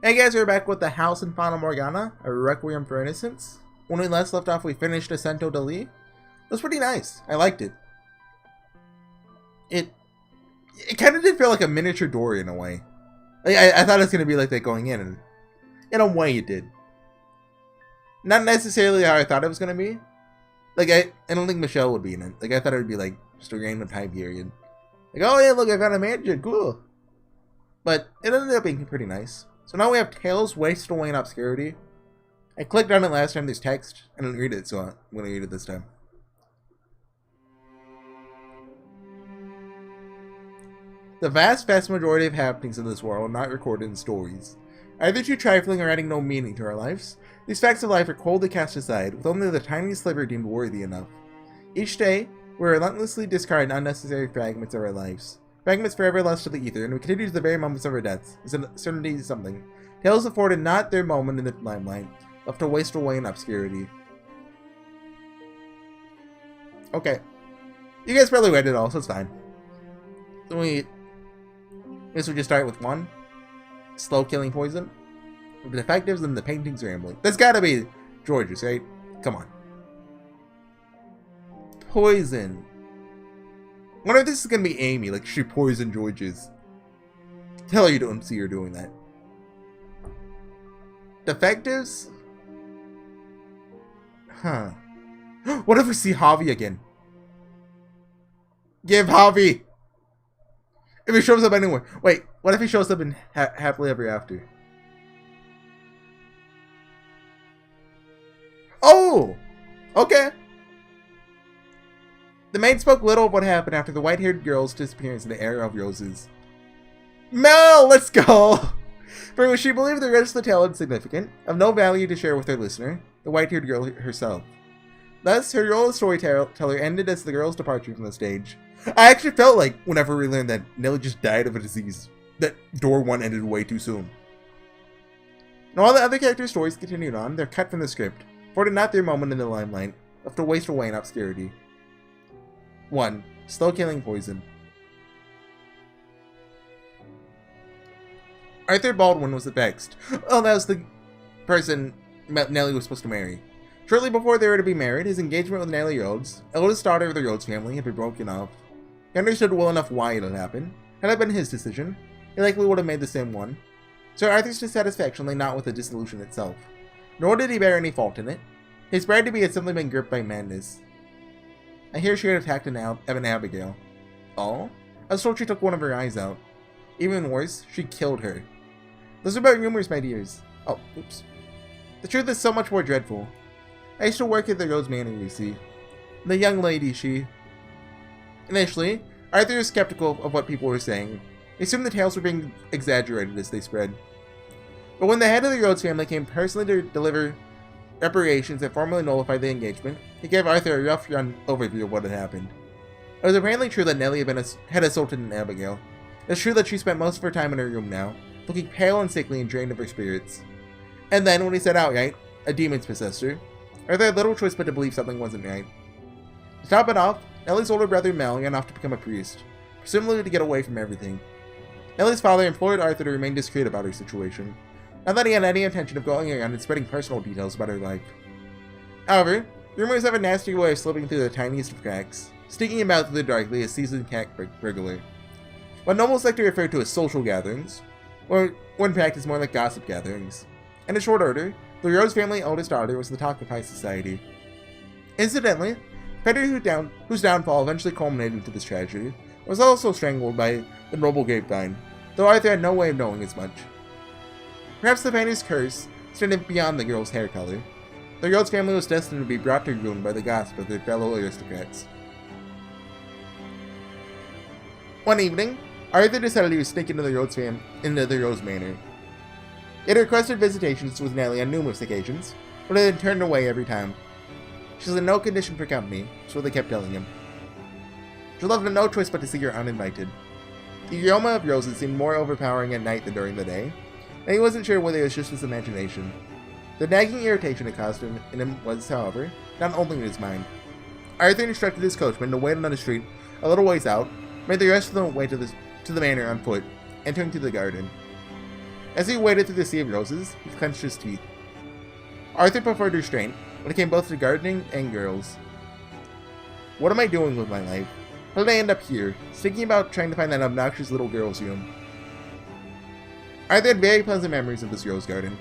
Hey guys, we're back with the house in Fata Morgana, a Requiem for Innocence. When we last left off, we finished Ascento Dali. It was pretty nice. I liked it. It kind of did feel like a miniature door in a way. I thought it was going to be like that going in, and in a way it did. Not necessarily how I thought it was going to be. Like, I don't think Michelle would be in it. Like, I thought it would be like just a random time period. Like, oh yeah, look, I got a mansion, cool. But it ended up being pretty nice. So now we have Tales Wasted Away in Obscurity. I clicked on it last time, there's text. I didn't read it, so I'm going to read it this time. The vast majority of happenings in this world are not recorded in stories. Either too trifling or adding no meaning to our lives, these facts of life are coldly cast aside, with only the tiniest sliver deemed worthy enough. Each day, we relentlessly discard unnecessary fragments of our lives. Fragments forever lost to the ether, and we continue to the very moments of our deaths. Is certainty something. Tales afforded not their moment in the limelight, left to waste away in obscurity. Okay. You guys probably read it all, so it's fine. So I guess we just start with one. Slow killing poison. The detectives and the paintings rambling. That's gotta be George's, right? Come on. Poison. I wonder if this is gonna be Amy, like she poisoned George's. Tell her you don't see her doing that. Defectives? Huh. What if we see Javi again? Give Javi! If he shows up anywhere. Wait, what if he shows up in Happily Ever After? Oh! Okay. The maid spoke little of what happened after the white-haired girl's disappearance in the Era of Roses. Mel, let's go! For she believed the rest of the tale insignificant, of no value to share with her listener, the white-haired girl herself. Thus, her role as storyteller ended as the girl's departure from the stage. I actually felt like, whenever we learned that Nelly just died of a disease, that door one ended way too soon. And while the other characters' stories continued on, they're cut from the script, afforded not their moment in the limelight, left to waste away in obscurity. 1. Slow killing poison. Arthur Baldwin was vexed. Oh, that was the person Nellie was supposed to marry. Shortly before they were to be married, his engagement with Nellie Rhodes, eldest daughter of the Rhodes family, had been broken off. He understood well enough why it had happened. Had it been his decision, he likely would have made the same one. Sir Arthur's dissatisfaction lay not with the dissolution itself, nor did he bear any fault in it. His bride-to-be had simply been gripped by madness. I hear she had attacked Evan Abigail. Oh? I was told she took one of her eyes out. Even worse, she killed her. Those are but rumors, my dears. Oh, oops. The truth is so much more dreadful. I used to work at the Rose Manor, you see. The young lady, she... Initially, Arthur was skeptical of what people were saying. He assumed the tales were being exaggerated as they spread. But when the head of the Rhodes family came personally to deliver reparations and formally nullify the engagement, he gave Arthur a rough overview of what had happened. It was apparently true that Nellie had assaulted an Abigail. It's true that she spent most of her time in her room now, looking pale and sickly and drained of her spirits. And then, when he said outright, a demon's possessed her, Arthur had little choice but to believe something wasn't right. To top it off, Nellie's older brother Mel ran off to become a priest, presumably to get away from everything. Nellie's father implored Arthur to remain discreet about her situation, not that he had any intention of going around and spreading personal details about her life. However, rumors have a nasty way of slipping through the tiniest of cracks, sneaking about through the dark like a seasoned cat burglar. What nobles like to refer to as social gatherings, or when practiced more like gossip gatherings. In a short order, the Rose family eldest daughter was the talk of high society. Incidentally, the painter whose downfall eventually culminated into this tragedy was also strangled by the noble grapevine, though Arthur had no way of knowing as much. Perhaps the painter's curse extended beyond the girl's hair color. The Rhodes family was destined to be brought to ruin by the gossip of their fellow aristocrats. One evening, Arthur decided he would sneak into the Rhodes Manor. He had requested visitations with Nellie on numerous occasions, but had been turned away every time. She was in no condition for company, so they kept telling him. She left him no choice but to see her uninvited. The aroma of roses seemed more overpowering at night than during the day, and he wasn't sure whether it was just his imagination. The nagging irritation it caused in him was, however, not only in his mind. Arthur instructed his coachman to wait on the street a little ways out, made the rest of them way to the manor on foot, entering through the garden. As he waded through the sea of roses, he clenched his teeth. Arthur preferred restraint when it came both to gardening and girls. What am I doing with my life? How did I end up here, thinking about trying to find that obnoxious little girl's room? Arthur had very pleasant memories of this rose garden.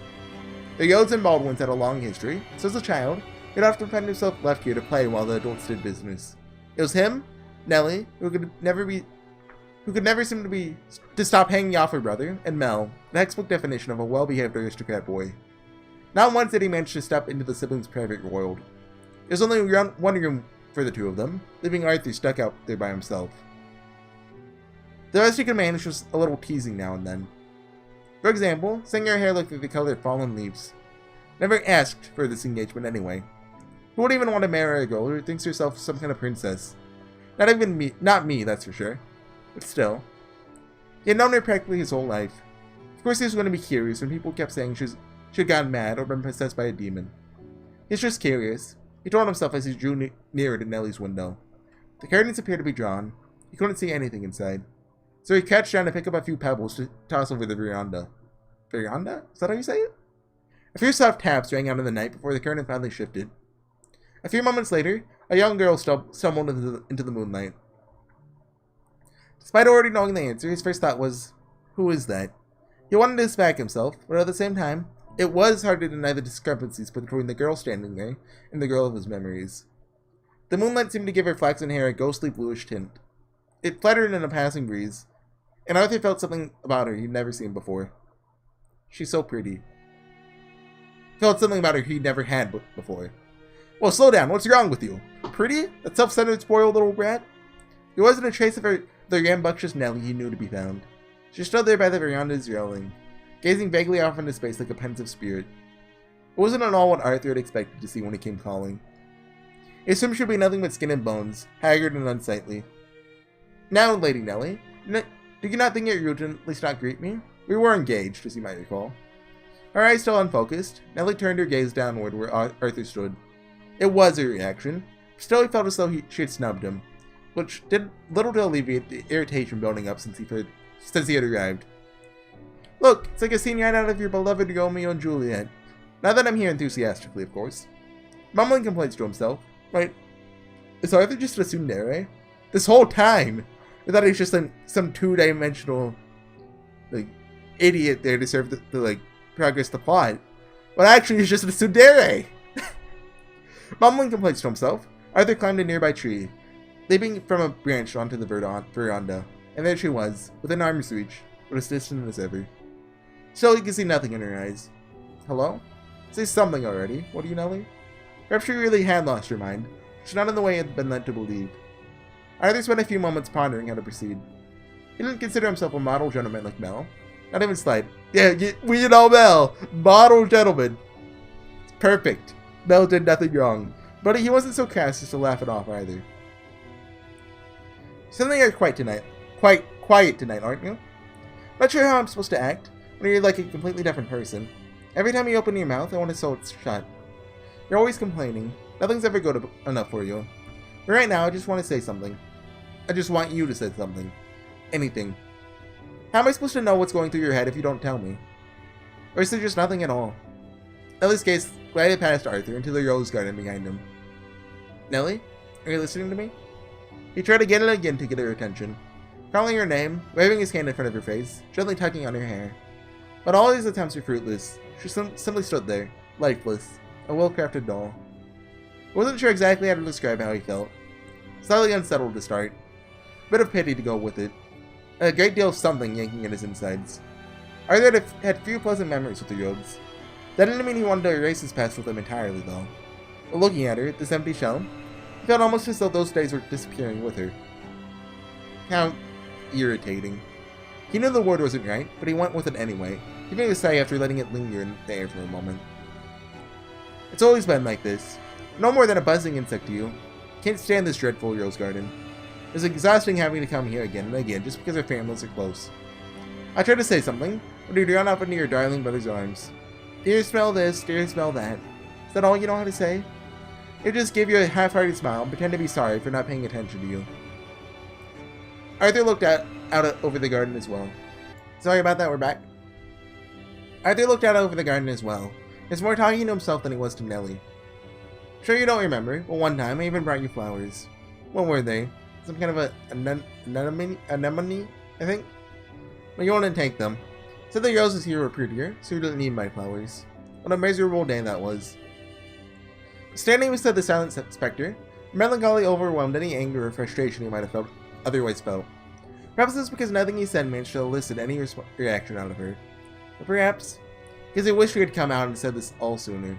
The Yodes and Baldwins had a long history, so as a child, he'd often find himself left here to play while the adults did business. It was him, Nellie, who could never seem to stop hanging off her brother, and Mel, the textbook definition of a well-behaved aristocrat boy. Not once did he manage to step into the siblings' private world. There was only one room for the two of them, leaving Arthur stuck out there by himself. The rest he could manage was a little teasing now and then. For example, saying her hair looked like the color of fallen leaves. Never asked for this engagement anyway. Who would even want to marry a girl who thinks herself some kind of princess? Not me, that's for sure. But still. He had known her practically his whole life. Of course he was going to be curious when people kept saying she had gotten mad or been possessed by a demon. He's just curious, he told himself as he drew nearer to Nellie's window. The curtains appeared to be drawn. He couldn't see anything inside. So he crouched down to pick up a few pebbles to toss over the veranda. Veranda? Is that how you say it? A few soft taps rang out in the night before the curtain finally shifted. A few moments later, a young girl stumbled into the moonlight. Despite already knowing the answer, his first thought was, who is that? He wanted to back himself, but at the same time, it was hard to deny the discrepancies between the girl standing there and the girl of his memories. The moonlight seemed to give her flaxen hair a ghostly bluish tint. It fluttered in a passing breeze, and Arthur felt something about her he'd never seen before. She's so pretty. Felt something about her he'd never had before. Well, slow down, what's wrong with you? Pretty? That self-centered, spoiled little brat? There wasn't a trace of the rambunctious Nellie he knew to be found. She stood there by the veranda's railing, gazing vaguely off into space like a pensive spirit. It wasn't at all what Arthur had expected to see when he came calling. He assumed she'd be nothing but skin and bones, haggard and unsightly. Now, Lady Nellie, do you not think it rude to at least not greet me? We were engaged, as you might recall. Her eyes still unfocused, Nellie turned her gaze downward where Arthur stood. It was a reaction. Still, he felt as though she had snubbed him, which did little to alleviate the irritation building up since he had arrived. Look, it's like a scene right out of your beloved Romeo and Juliet. Now that I'm here enthusiastically, of course. Mumbling complaints to himself. Right, is Arthur just a tsundere? This whole time, I thought he's just some two-dimensional, idiot there to serve to progress the plot. But actually, he's just a tsundere! Mumbling complaints to himself, Arthur climbed a nearby tree, leaping from a branch onto the veranda. And there she was, within arm's reach, but as distant as ever. Still, he could see nothing in her eyes. Hello? Say something already, would you, Nellie? Perhaps she really had lost her mind. She's not in the way he had been led to believe. Arthur spent a few moments pondering how to proceed. He didn't consider himself a model gentleman like Mel. Not even slight. Yeah, we know Mel! Model gentleman! It's perfect. Mel did nothing wrong. But he wasn't so crass as to laugh it off either. Suddenly you're quite quiet tonight, aren't you? Not sure how I'm supposed to act when you're like a completely different person. Every time you open your mouth, I want to sew it shut. You're always complaining. Nothing's ever good enough for you. But right now, I just want to say something. I just want you to say something. Anything. How am I supposed to know what's going through your head if you don't tell me? Or is there just nothing at all? Nellie's gaze glided past Arthur into the rose garden behind him. Nellie? Are you listening to me? He tried again and again to get her attention. Calling her name, waving his hand in front of her face, gently tugging on her hair. But all his attempts were fruitless. She simply stood there, lifeless, a well-crafted doll. He wasn't sure exactly how to describe how he felt. Slightly unsettled to start. A bit of pity to go with it. And a great deal of something yanking at his insides. Arthur had few pleasant memories with the Yobes. That didn't mean he wanted to erase his past with them entirely, though. But looking at her, this empty shell, he felt almost as though those days were disappearing with her. How irritating. He knew the word wasn't right, but he went with it anyway, giving a sigh after letting it linger in the air for a moment. It's always been like this. No more than a buzzing insect to you. Can't stand this dreadful rose garden. It's exhausting having to come here again and again just because our families are close. I tried to say something, but he'd run off into your darling brother's arms. Dear, smell this, dear, smell that. Is that all you know how to say? He'd just give you a half-hearted smile and pretend to be sorry for not paying attention to you. Arthur looked out over the garden as well. Sorry about that, we're back. Arthur looked out over the garden as well. He was more talking to himself than he was to Nellie. Sure you don't remember, but one time I even brought you flowers. What were they? Some kind of anemone, I think? But you wanted to take them. Said the roses here were prettier, so you didn't need my flowers. What a miserable day that was. Standing beside the silent spectre, melancholy overwhelmed any anger or frustration he might have otherwise felt. Perhaps this was because nothing he said managed to elicit any reaction out of her. Or perhaps because he wished he had come out and said this all sooner.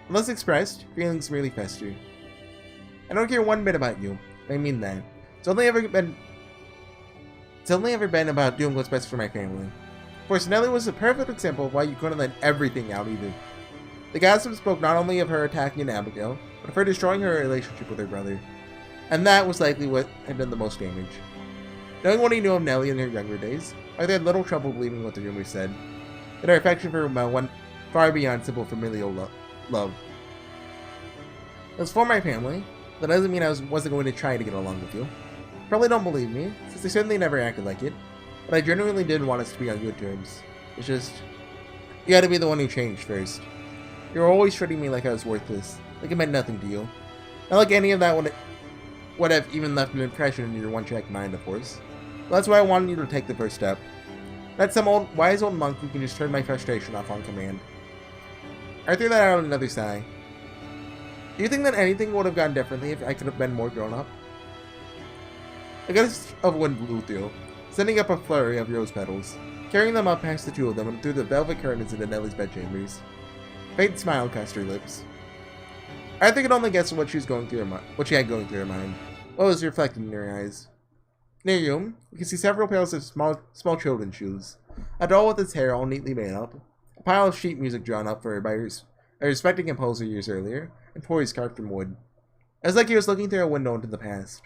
Unless expressed, feelings merely fester. I don't care one bit about you. I mean that. It's only ever been about doing what's best for my family. Of course, Nellie was a perfect example of why you couldn't let everything out either. The gossip spoke not only of her attacking Abigail, but of her destroying her relationship with her brother. And that was likely what had done the most damage. Knowing what he knew of Nellie in her younger days, Arthur had little trouble believing what the rumors said. That her affection for Mel went far beyond simple familial love. It was for my family. That doesn't mean I wasn't going to try to get along with you. Probably don't believe me, since I certainly never acted like it. But I genuinely did want us to be on good terms. It's just, you had to be the one who changed first. You were always treating me like I was worthless, like it meant nothing to you. Not like any of that would have even left an impression in your one-track mind, of course. Well, that's why I wanted you to take the first step. Not some wise old monk who can just turn my frustration off on command. Arthur let out another sigh. Do you think that anything would have gone differently if I could have been more grown up? A gust of wind blew through, sending up a flurry of rose petals, carrying them up past the two of them and through the velvet curtains into Nellie's bedchambers. A faint smile crossed her lips. Arthur could only guess what she had going through her mind. What was reflected in her eyes? Near you could see several pairs of small children's shoes, a doll with its hair all neatly made up, a pile of sheet music drawn up for her by a respected composer years earlier, and toys carved from wood. It was like he was looking through a window into the past.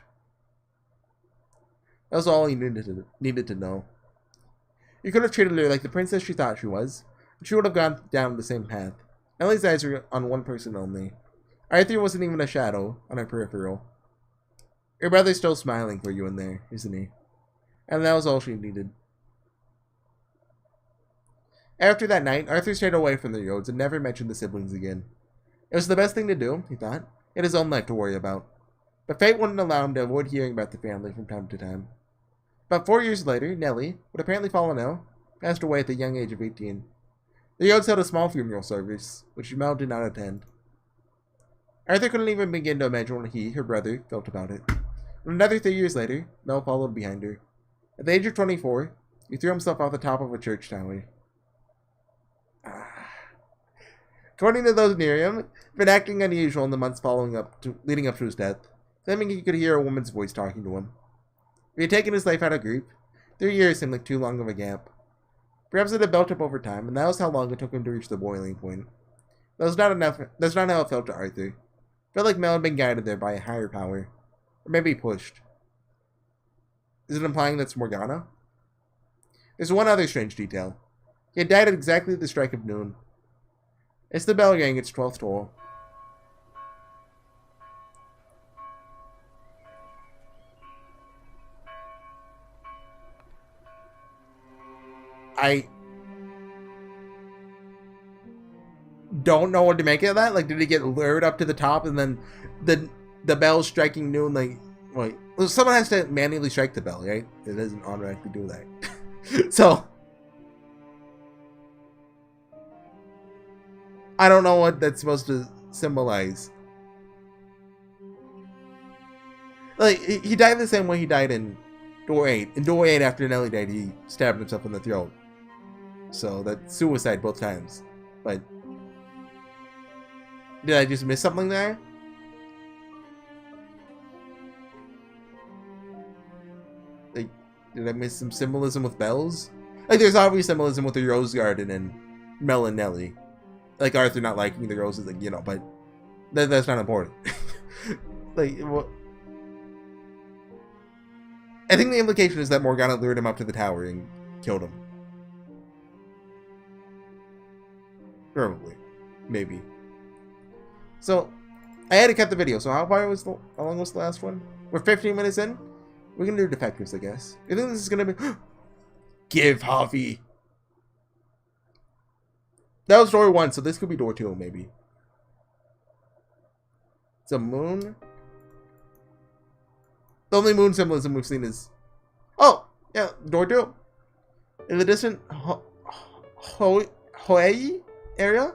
That was all he needed to know. He could have treated her like the princess she thought she was, and she would have gone down the same path. Ellie's eyes were on one person only. Arthur wasn't even a shadow on her peripheral. Your brother's still smiling for you in there, isn't he? And that was all she needed. After that night, Arthur stayed away from the roads and never mentioned the siblings again. It was the best thing to do, he thought. He had his own life to worry about. But fate wouldn't allow him to avoid hearing about the family from time to time. About 4 years later, Nellie, who had apparently fallen ill, passed away at the young age of 18. The Yodes held a small funeral service, which Mel did not attend. Arthur couldn't even begin to imagine what he, her brother, felt about it. But another 3 years later, Mel followed behind her. At the age of 24, he threw himself off the top of a church tower. According to those near him, he'd been acting unusual in the months leading up to his death, claiming he could hear a woman's voice talking to him. If he had taken his life out of grief, 3 years seemed like too long of a gap. Perhaps it had built up over time, and that was how long it took him to reach the boiling point. That's not how it felt to Arthur. It felt like Mel had been guided there by a higher power. Or maybe pushed. Is it implying that's Morgana? There's one other strange detail. He had died at exactly the strike of noon. As the bell rang its 12th toll. I don't know what to make of that. Like, did he get lured up to the top and then the bell striking noon, like, wait, well, someone has to manually strike the bell, right? It doesn't automatically do that. So, I don't know what that's supposed to symbolize. Like, he died the same way he died in Door 8. In Door 8, after Nellie died, he stabbed himself in the throat. So, that's suicide both times. But, did I just miss something there? Like, did I miss some symbolism with bells? Like, there's obvious symbolism with the rose garden and Mel and Nellie. Like, Arthur not liking the roses, like, you know, but that's not important. Like, well, I think the implication is that Morgana lured him up to the tower and killed him. Probably. Maybe. So, I had to cut the video. So how long was the last one? We're 15 minutes in? We can do defectives, I guess. You think this is gonna be... Give Harvey! That was door 1, so this could be door 2, maybe. It's a moon. The only moon symbolism we've seen is... Oh! Yeah, door 2. In the distant Hoei area,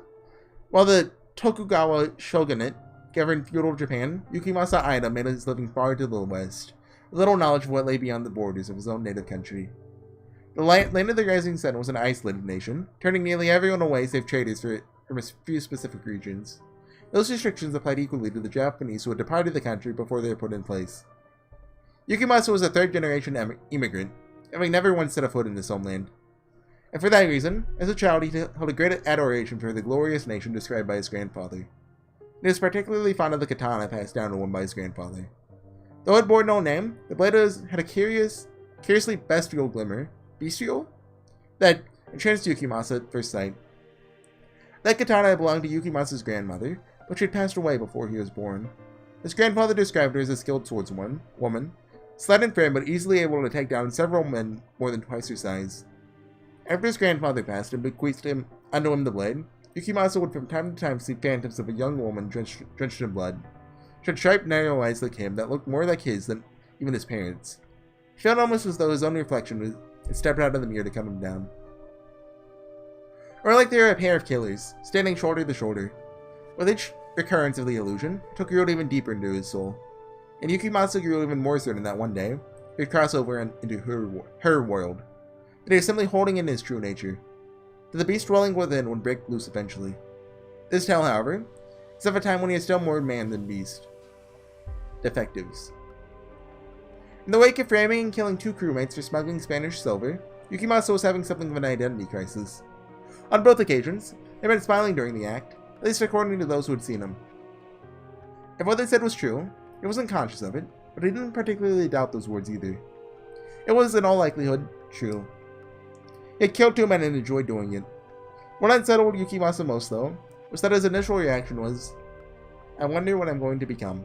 while the Tokugawa shogunate governed feudal Japan, Yukimasa Aida made his living far to the west, with little knowledge of what lay beyond the borders of his own native country. The land of the rising sun was an isolated nation, turning nearly everyone away save traders from a few specific regions. Those restrictions applied equally to the Japanese who had departed the country before they were put in place. Yukimasa was a third-generation immigrant, having never once set a foot in his homeland. And for that reason, as a child, he held a great adoration for the glorious nation described by his grandfather. He was particularly fond of the katana passed down to him by his grandfather. Though it bore no name, the blade had a curiously bestial glimmer, that entranced Yukimasa at first sight. That katana belonged to Yukimasa's grandmother, but she had passed away before he was born. His grandfather described her as a skilled swordswoman, slight and firm but easily able to take down several men more than twice her size. After his grandfather passed and bequeathed unto him the blade, Yukimasa would from time to time see phantoms of a young woman drenched in blood. She had sharp, narrow eyes like him that looked more like his than even his parents. He felt almost as though his own reflection had stepped out of the mirror to cut him down. Or like they were a pair of killers, standing shoulder to shoulder. With each recurrence of the illusion, it took root even deeper into his soul. And Yukimasa grew even more certain that one day, he would cross over into her world. That he was simply holding in his true nature. That the beast dwelling within would break loose eventually. This tale, however, is of a time when he is still more man than beast. Defectives. In the wake of framing and killing 2 crewmates for smuggling Spanish silver, Yukimasa was having something of an identity crisis. On both occasions, he had been smiling during the act, at least according to those who had seen him. If what they said was true, he wasn't conscious of it, but he didn't particularly doubt those words either. It was, in all likelihood, true. He had killed 2 men and enjoyed doing it. What unsettled Yukimasa most, though, was that his initial reaction was, I wonder what I'm going to become.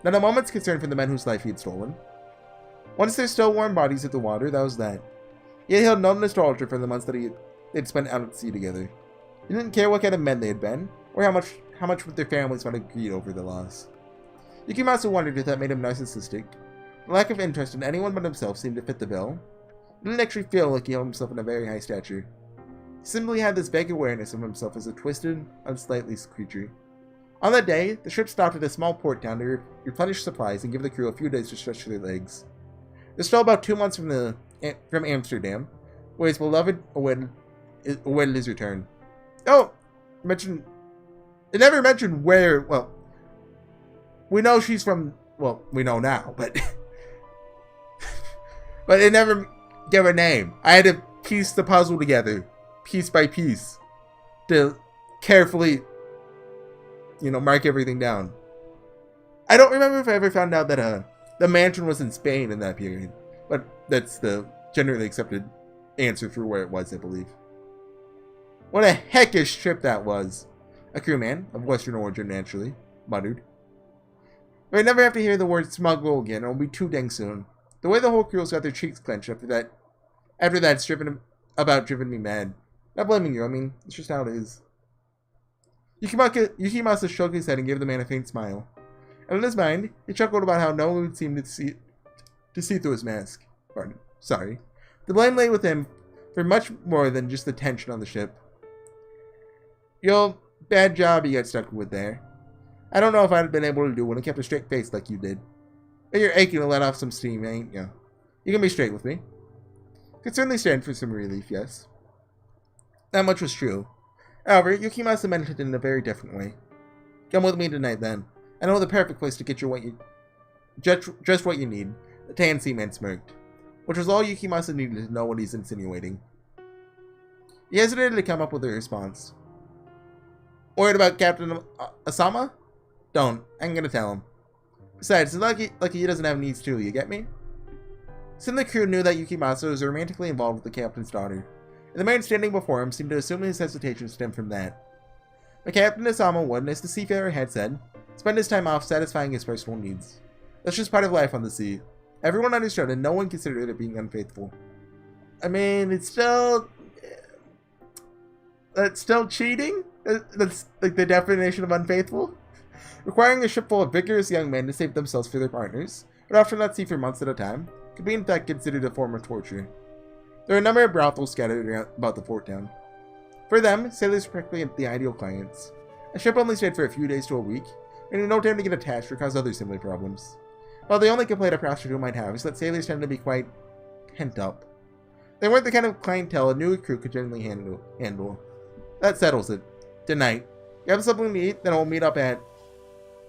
Not a moment's concern for the men whose life he had stolen. Once their still warm bodies hit the water, that was that. He had held no nostalgia for the months that he had spent out at sea together. He didn't care what kind of men they had been, or how much their families might have agreed over the loss. Yukimasa wondered if that made him narcissistic. The lack of interest in anyone but himself seemed to fit the bill. He didn't actually feel like he held himself in a very high stature. He simply had this vague awareness of himself as a twisted, unsightly creature. On that day, the ship stopped at a small port town to replenish supplies and give the crew a few days to stretch their legs. They're still about 2 months from Amsterdam, where his beloved awaited his return. Oh, it never mentioned where, well, we know she's from, well, we know now, but but it never gave a name. I had to piece the puzzle together, piece by piece, to carefully, mark everything down. I don't remember if I ever found out that the mansion was in Spain in that period, but that's the generally accepted answer for where it was, I believe. What a heckish trip that was, a crewman, of Western origin naturally, muttered. But I never have to hear the word smuggle again, it'll be too dang soon. The way the whole crew's got their cheeks clenched after that's driven me mad. Not blaming you, I mean, it's just how it is. Yukimasa shook his head and gave the man a faint smile. And in his mind, he chuckled about how no one would seem to see through his mask. Sorry. The blame lay with him for much more than just the tension on the ship. Yo, bad job you got stuck with there. I don't know if I'd have been able to do it when I kept a straight face like you did. But you're aching to let off some steam, ain't you? You can be straight with me. Could certainly stand for some relief, yes. That much was true. However, Yukimasa meant it in a very different way. Come with me tonight, then. I know the perfect place to get you just what you need. The tan seaman smirked, which was all Yukimasa needed to know what he's insinuating. He hesitated to come up with a response. Worried about Captain Asama? Don't. I'm gonna tell him. Besides, it's lucky he doesn't have needs too, you get me? Some of the crew knew that Yukimasa was romantically involved with the captain's daughter, and the man standing before him seemed to assume his hesitation stemmed from that. But Captain Asama would, as the seafarer had said, spend his time off satisfying his personal needs. That's just part of life on the sea. Everyone understood, and no one considered it being unfaithful. I mean, it's still... That's still cheating? That's like the definition of unfaithful? Requiring a ship full of vigorous young men to save themselves for their partners, but often not see for months at a time, could be in fact considered a form of torture. There are a number of brothels scattered about the fort town. For them, sailors were practically the ideal clients. A ship only stayed for a few days to a week, and had no time to get attached or cause other similar problems. While the only complaint a prostitute might have is that sailors tend to be quite pent up. They weren't the kind of clientele a new recruit could generally handle. That settles it. Tonight, you have something to eat, then we'll meet up at...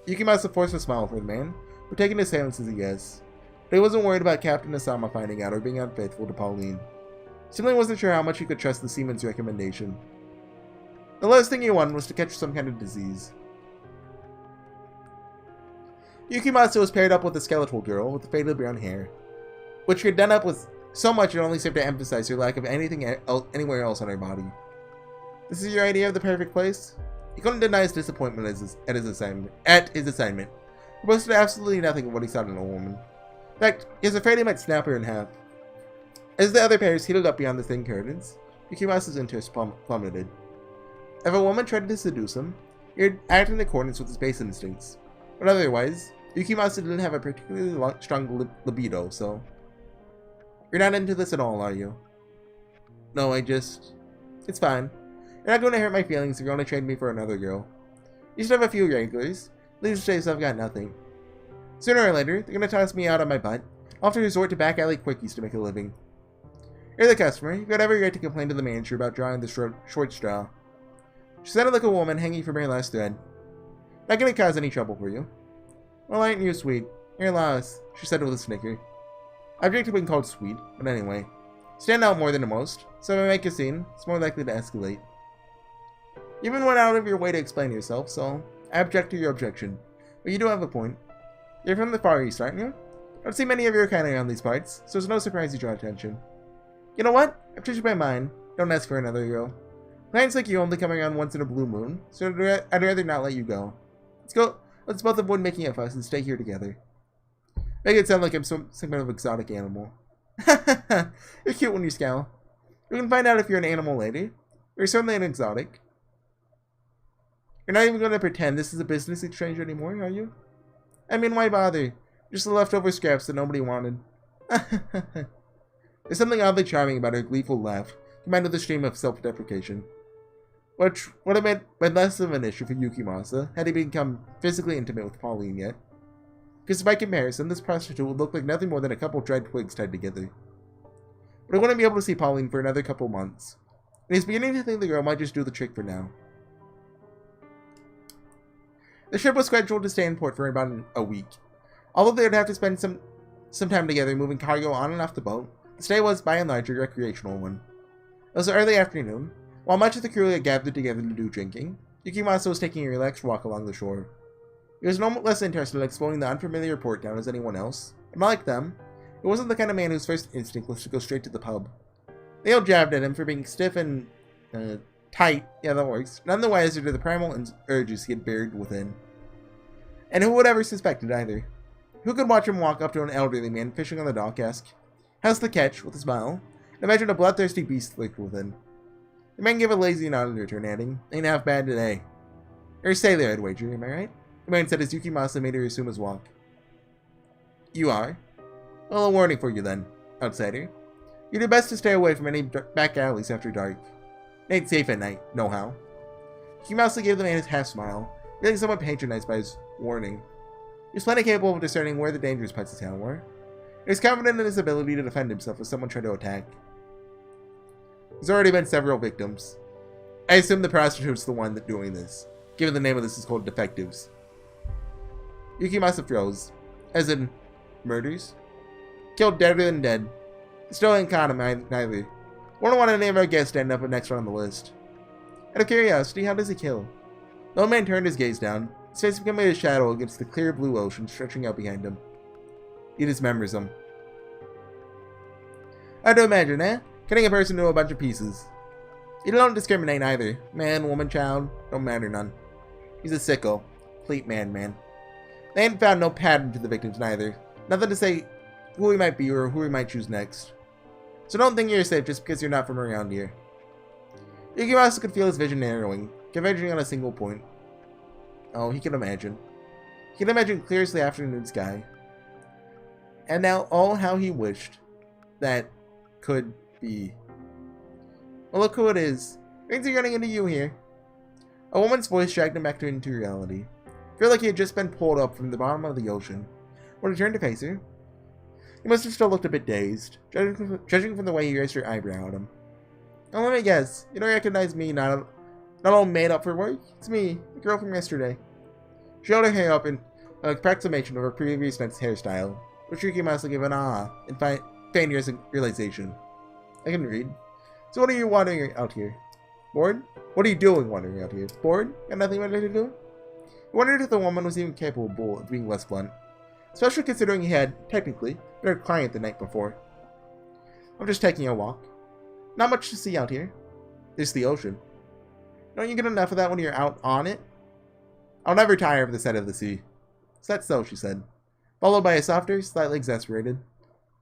Yukimasa forced a smile for the man, who taken his silence as a yes. But he wasn't worried about Captain Asama finding out or being unfaithful to Pauline. Simply wasn't sure how much he could trust the seaman's recommendation. The last thing he wanted was to catch some kind of disease. Yukimasa was paired up with a skeletal girl with faded brown hair, which had done up with so much it only served to emphasize her lack of anything anywhere else on her body. This is your idea of the perfect place? He couldn't deny his disappointment at his assignment. He boasted absolutely nothing of what he saw in a woman. In fact, he was afraid he might snap her in half. As the other pairs heated up beyond the thin curtains, Yukimasa's interest plummeted. If a woman tried to seduce him, he would act in accordance with his base instincts. But otherwise, Yukimasa didn't have a particularly strong libido, so... You're not into this at all, are you? No, It's fine. You're not going to hurt my feelings if you're going to trade me for another girl. You should have a few regulars. These days I've got nothing. Sooner or later, they're going to toss me out on my butt. I'll have to resort to back alley quickies to make a living. You're the customer. You've got every right to complain to the manager about drawing the short straw. She sounded like a woman hanging from her last thread. Not going to cause any trouble for you. Well, aren't you sweet? You're lost, she said with a snicker. I object to being called sweet, but anyway. Stand out more than the most, so if I make a scene, it's more likely to escalate. You even went out of your way to explain yourself, so I object to your objection. But you do have a point. You're from the Far East, aren't you? I don't see many of your kind around these parts, so it's no surprise you draw attention. You know what? I've changed my mind. Don't ask for another girl. Clients like you only come around once in a blue moon, so I'd rather not let you go. Let's go. Let's both avoid making a fuss and stay here together. Make it sound like I'm some kind of exotic animal. You're cute when you scowl. We can find out if you're an animal later. You're certainly an exotic. You're not even going to pretend this is a business exchange anymore, are you? I mean, why bother? Just the leftover scraps that nobody wanted. There's something oddly charming about her gleeful laugh, combined with a stream of self-deprecation. Which would have been less of an issue for Yukimasa had he become physically intimate with Pauline yet. Because by comparison, this prostitute would look like nothing more than a couple dried twigs tied together. But he wouldn't be able to see Pauline for another couple months, and he's beginning to think the girl might just do the trick for now. The ship was scheduled to stay in port for about a week. Although they would have to spend some time together moving cargo on and off the boat, the stay was by and large a recreational one. It was early afternoon. While much of the crew had gathered together to do drinking, Yukimasa was taking a relaxed walk along the shore. He was no less interested in exploring the unfamiliar port town as anyone else, and like them, he wasn't the kind of man whose first instinct was to go straight to the pub. They all jabbed at him for being stiff and tight, yeah that works, none the wiser to the primal urges he had buried within. And who would ever suspect it either? Who could watch him walk up to an elderly man fishing on the dock, ask, "How's the catch?" with a smile, and imagine a bloodthirsty beast lurked within. The man gave a lazy nod in return, adding, "Ain't half bad today." You're a sailor, I'd wager, am I right? The man said as Yukimasa made her resume his walk. You are? Well, a warning for you then, outsider. You do best to stay away from any back alleys after dark. It ain't safe at night, nohow. Yukimasa gave the man his half-smile, feeling somewhat patronized by his warning. He was plenty capable of discerning where the dangerous parts of town were. He was confident in his ability to defend himself if someone tried to attack. There's already been several victims. I assume the prostitute's the one that's doing this, given the name of this is called Defectives. Yukimasa froze. As in, murders? Killed deader than dead. Still ain't caught him neither. Wouldn't want any of our guests to end up next on the list. Out of curiosity, how does he kill? The old man turned his gaze down, his face becoming a shadow against the clear blue ocean stretching out behind him. He dismembers them. Hard to imagine, eh? Cutting a person into a bunch of pieces. You don't discriminate either. Man, woman, child, don't matter none. He's a sicko. Complete man. They ain't found no pattern to the victims neither. Nothing to say who he might be or who he might choose next. So don't think you're safe just because you're not from around here. Yukimasa could feel his vision narrowing, converging on a single point. Oh, he could imagine. He could imagine clear as the afternoon sky. And now, oh, how he wished that could be. Well, look who it is. Things are running into you here. A woman's voice dragged him back into reality. I feel like he had just been pulled up from the bottom of the ocean. When he turned to face her, he must have still looked a bit dazed, judging from the way he raised her eyebrow at him. Now let me guess, you don't recognize me, not all made up for work? It's me, the girl from yesterday. She held her hair up in an approximation of her previous night's hairstyle, which Yukimasa gave an ah in faint realization. I can read. So what are you wandering out here? Bored? What are you doing wandering out here? Bored? Got nothing better to do? He wondered if the woman was even capable of being less blunt, especially considering he had, technically, been her client the night before. I'm just taking a walk. Not much to see out here. There's the ocean. Don't you get enough of that when you're out on it? I'll never tire of the sight of the sea. Is that so? She said, followed by a softer, slightly exasperated,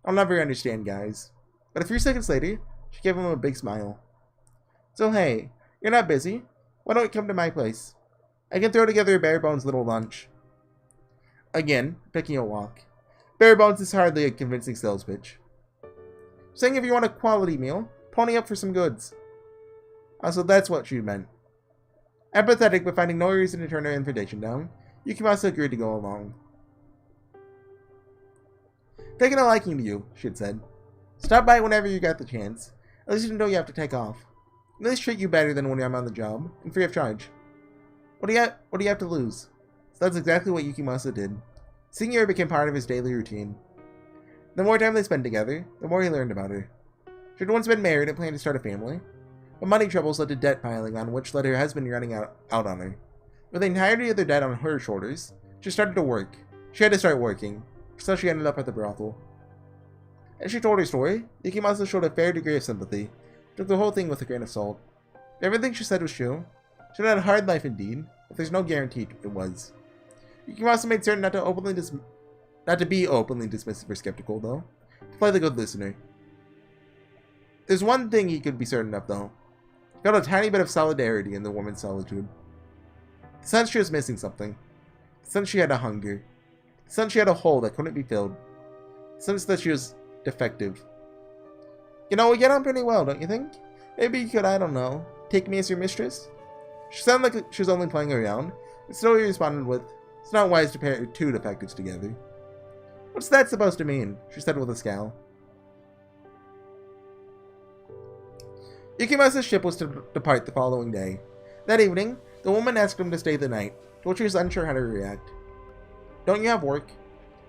I'll never understand guys. But a few seconds later, she gave him a big smile. So hey, you're not busy? Why don't you come to my place? I can throw together a bare bones little lunch. Again, picking a walk. Bare bones is hardly a convincing sales pitch. Saying if you want a quality meal, pony up for some goods. Also, that's what she meant. Empathetic but finding no reason to turn her invitation down, Yukimasa agreed to go along. Taking a liking to you, she had said. Stop by whenever you got the chance. At least you know you have to take off. At least treat you better than when I'm on the job, and free of charge. What do you have to lose? So that's exactly what Yukimasa did. Seeing her became part of his daily routine. The more time they spent together, the more he learned about her. She had once been married and planned to start a family, but money troubles led to debt piling on, which led her husband running out on her. With the entirety of their debt on her shoulders, she started to work. She had to start working, so she ended up at the brothel. As she told her story, Yukimasa showed a fair degree of sympathy, took the whole thing with a grain of salt. If everything she said was true, she had a hard life indeed, but there's no guarantee it was. Yukimasa made certain not to be openly dismissive or skeptical, though, to play the good listener. There's one thing he could be certain of, though. He felt a tiny bit of solidarity in the woman's solitude. The sense she was missing something. The sense she had a hunger. The sense she had a hole that couldn't be filled. The sense that she was defective. You know, we get on pretty well, don't you think? Maybe you could, I don't know, take me as your mistress? She sounded like she was only playing around, but still he responded with, it's not wise to pair two defectives together. What's that supposed to mean? She said with a scowl. Yukimasa's ship was to depart the following day. That evening, the woman asked him to stay the night, to which he was unsure how to react. Don't you have work?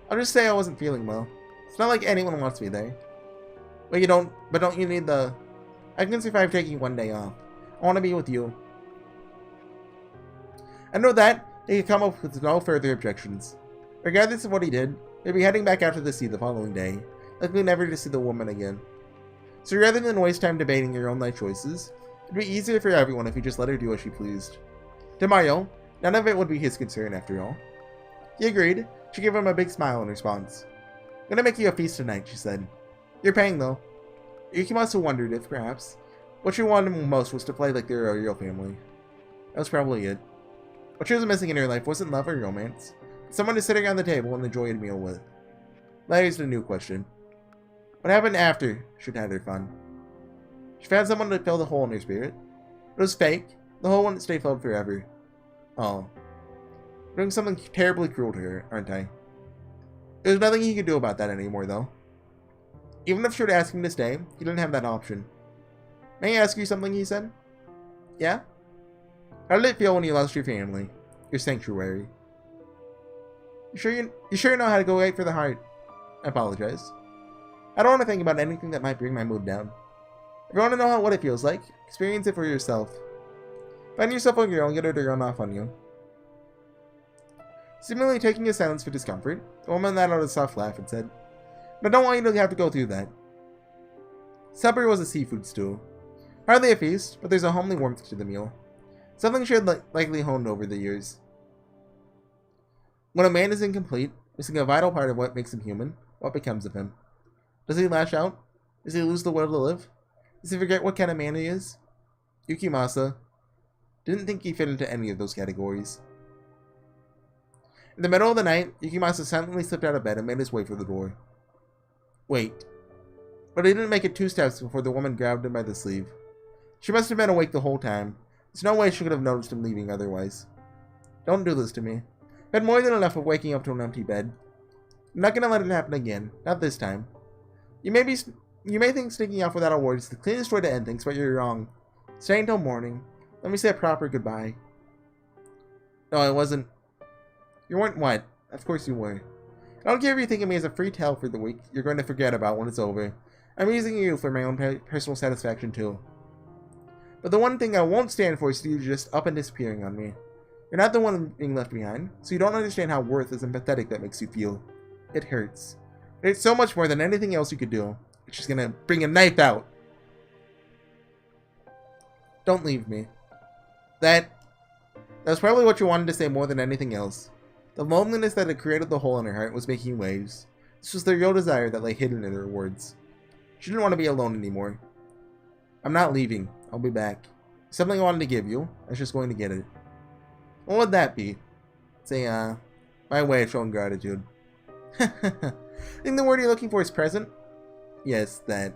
I'll just say I wasn't feeling well. It's not like anyone wants me there. But don't you need the... I can survive taking one day off. I want to be with you. And with that, he could come up with no further objections. Regardless of what he did, he'd be heading back out to the sea the following day, likely never to see the woman again. So rather than waste time debating your own life choices, it'd be easier for everyone if he just let her do as she pleased. To Mario, none of it would be his concern after all. He agreed. She gave him a big smile in response. I'm gonna make you a feast tonight, she said. You're paying though. Yukimasa wondered if, perhaps, what she wanted most was to play like they were a real family. That was probably it. What she was missing in her life wasn't love or romance, but someone to sit around the table and enjoy a meal with. That is the new question. What happened after she'd had her fun? She found someone to fill the hole in her spirit. It was fake. The hole wouldn't stay filled forever. Oh. I'm doing something terribly cruel to her, aren't I? There's nothing he could do about that anymore, though. Even if she were to ask him to stay, he didn't have that option. May I ask you something, he said? Yeah? How did it feel when you lost your family? Your sanctuary? You sure know how to go right for the heart? I apologize. I don't want to think about anything that might bring my mood down. If you want to know what it feels like, experience it for yourself. Find yourself a girl and get her to run off on you. Seemingly taking his silence for discomfort, the woman let out a soft laugh and said, But I don't want you to have to go through that. Supper was a seafood stew. Hardly a feast, but there's a homely warmth to the meal. Something she had likely honed over the years. When a man is incomplete, missing a vital part of what makes him human, what becomes of him? Does he lash out? Does he lose the will to live? Does he forget what kind of man he is? Yukimasa didn't think he fit into any of those categories. In the middle of the night, Yukimasa silently slipped out of bed and made his way for the door. Wait. But he didn't make it 2 steps before the woman grabbed him by the sleeve. She must have been awake the whole time. There's no way she could have noticed him leaving otherwise. Don't do this to me. I've had more than enough of waking up to an empty bed. I'm not gonna let it happen again. Not this time. You may think sneaking off without a word is the cleanest way to end things, but you're wrong. Stay until morning. Let me say a proper goodbye. No, I wasn't. You weren't what? Of course you were. I don't care if you think of me as a free tale for the week you're going to forget about when it's over. I'm using you for my own personal satisfaction too. But the one thing I won't stand for is you just up and disappearing on me. You're not the one being left behind, so you don't understand how worthless and pathetic that makes you feel. It hurts. It hurts so much more than anything else you could do. She's gonna bring a knife out. Don't leave me. That's probably what you wanted to say more than anything else. The loneliness that had created the hole in her heart was making waves. This was the real desire that lay hidden in her words. She didn't want to be alone anymore. I'm not leaving. I'll be back. Something I wanted to give you. I was just going to get it. What would that be? Say, my way of showing gratitude. Think the word you're looking for is present? Yes, that.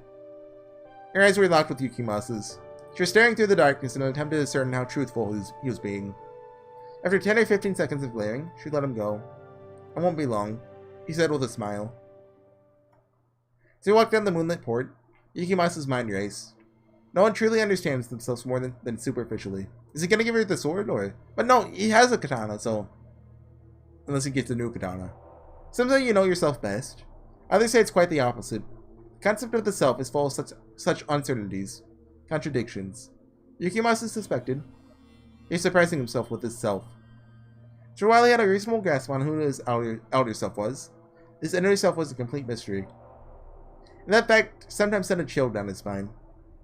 Her eyes were locked with Yukimasa's. She was staring through the darkness in an attempt to discern how truthful he was being. After 10 or 15 seconds of glaring, she let him go. I won't be long, he said with a smile. As he walked down the moonlit port, Yukimasa's mind raced. No one truly understands themselves more than superficially. Is he gonna give her the sword, or... But no, he has a katana, so... Unless he gets a new katana. Sometimes you know yourself best. Others say it's quite the opposite. The concept of the self is full of such uncertainties. Contradictions. Yukimasa suspected he was surprising himself with his self. For a while he had a reasonable grasp on who his outer self was. His inner self was a complete mystery. And that fact sometimes sent a chill down his spine.